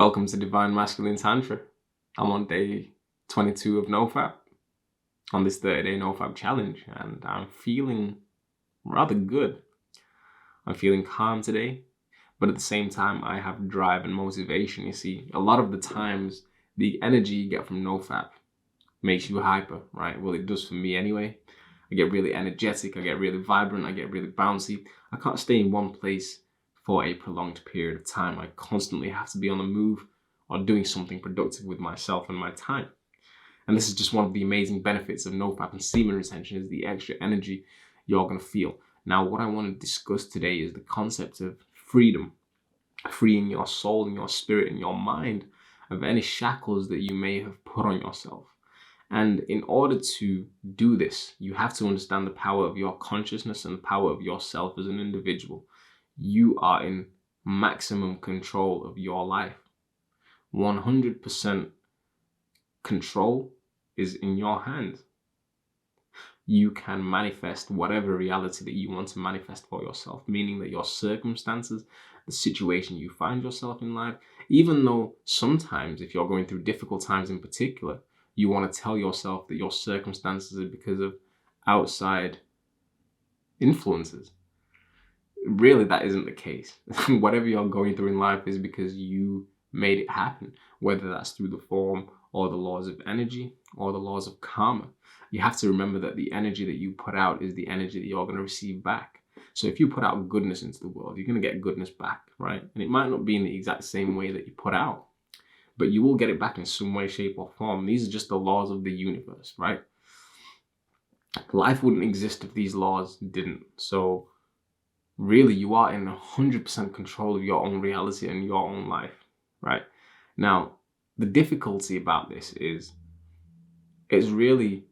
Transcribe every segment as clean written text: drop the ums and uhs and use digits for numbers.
Welcome to Divine Masculine Tantra. I'm on day 22 of NoFap, on this 30-day NoFap challenge, and I'm feeling rather good. I'm feeling calm today, but at the same time, I have drive and motivation. You see, a lot of the times, the energy you get from NoFap makes you hyper, right? Well, it does for me anyway. I get really energetic, I get really vibrant, I get really bouncy. I can't stay in one place for a prolonged period of time. I constantly have to be on the move or doing something productive with myself and my time. And this is just one of the amazing benefits of NoFap and semen retention, is the extra energy you're going to feel. Now, what I want to discuss today is the concept of freedom, freeing your soul and your spirit and your mind of any shackles that you may have put on yourself. And in order to do this, you have to understand the power of your consciousness and the power of yourself as an individual. You are in maximum control of your life. 100% control is in your hands. You can manifest whatever reality that you want to manifest for yourself, meaning that your circumstances, the situation you find yourself in life, even though sometimes if you're going through difficult times in particular, you want to tell yourself that your circumstances are because of outside influences. Really, that isn't the case. Whatever you're going through in life is because you made it happen, whether that's through the form or the laws of energy or the laws of karma. You have to remember that the energy that you put out is the energy that you're going to receive back. So if you put out goodness into the world, you're going to get goodness back, right? And it might not be in the exact same way that you put out, but you will get it back in some way, shape, or form. These are just the laws of the universe, right? Life wouldn't exist if these laws didn't. So really, you are in 100% control of your own reality and your own life, right? Now, the difficulty about this is it's really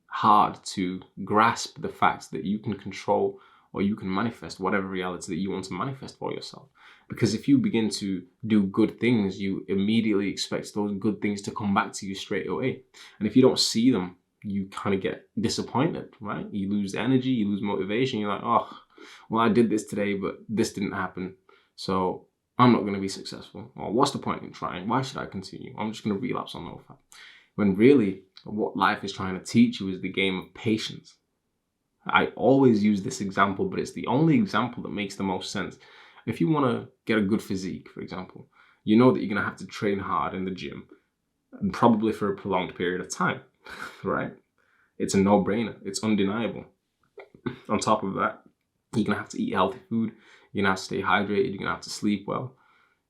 hard to grasp the fact that you can control or you can manifest whatever reality that you want to manifest for yourself. Because if you begin to do good things, you immediately expect those good things to come back to you straight away. And if you don't see them, you kind of get disappointed, right? You lose energy, you lose motivation. You're like, oh, well, I did this today, but this didn't happen, so I'm not going to be successful. Or what's the point in trying? Why should I continue? I'm just going to relapse on NoFap. When really, what life is trying to teach you is the game of patience. I always use this example, but it's the only example that makes the most sense. If you want to get a good physique, for example, you know that you're going to have to train hard in the gym, and probably for a prolonged period of time, right? It's a no-brainer. It's undeniable. On top of that, you're going to have to eat healthy food. You're going to have to stay hydrated. You're going to have to sleep well.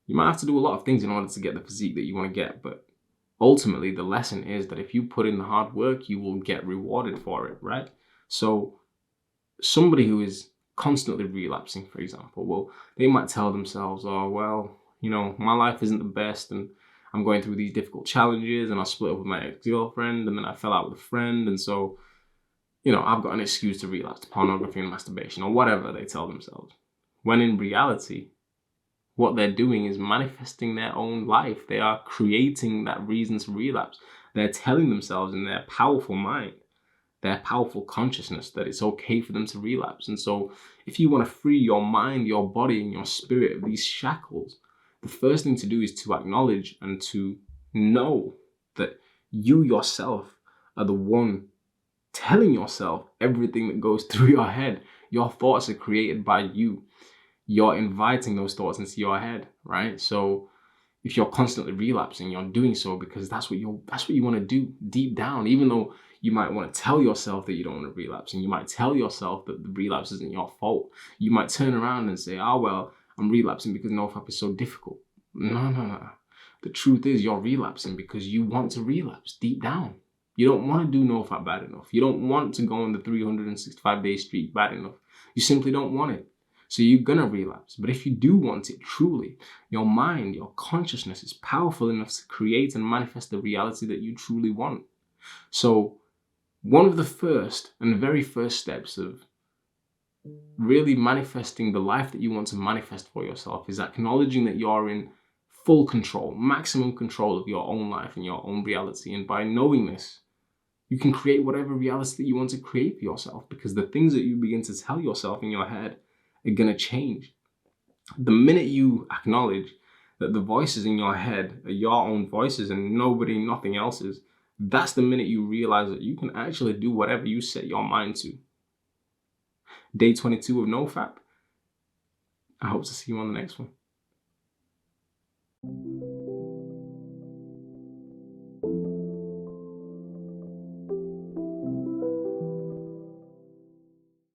You might have to do a lot of things in order to get the physique that you want to get. But ultimately, the lesson is that if you put in the hard work, you will get rewarded for it, right? So somebody who is constantly relapsing, for example, well, they might tell themselves, oh, well, you know, my life isn't the best and I'm going through these difficult challenges and I split up with my ex-girlfriend and then I fell out with a friend. And so, you know, I've got an excuse to relapse to pornography and masturbation or whatever they tell themselves. When in reality, what they're doing is manifesting their own life. They are creating that reason to relapse. They're telling themselves in their powerful mind, their powerful consciousness, that it's okay for them to relapse. And so if you want to free your mind, your body, and your spirit of these shackles, the first thing to do is to acknowledge and to know that you yourself are the one telling yourself everything that goes through your head. Your thoughts are created by you. You're inviting those thoughts into your head, right? So if you're constantly relapsing, you're doing so because that's what you want to do deep down, even though you might want to tell yourself that you don't want to relapse, and you might tell yourself that the relapse isn't your fault. You might turn around and say, oh, well, I'm relapsing because NoFap is so difficult. No. The truth is you're relapsing because you want to relapse deep down. You don't want to do NoFap bad enough. You don't want to go on the 365-day streak bad enough. You simply don't want it. So you're going to relapse. But if you do want it truly, your mind, your consciousness is powerful enough to create and manifest the reality that you truly want. So one of the first and very first steps of really manifesting the life that you want to manifest for yourself is acknowledging that you're in full control, maximum control of your own life and your own reality. And by knowing this, you can create whatever reality that you want to create for yourself, because the things that you begin to tell yourself in your head are going to change. The minute you acknowledge that the voices in your head are your own voices and nobody, nothing else's, that's the minute you realize that you can actually do whatever you set your mind to. Day 22 of NoFap. I hope to see you on the next one.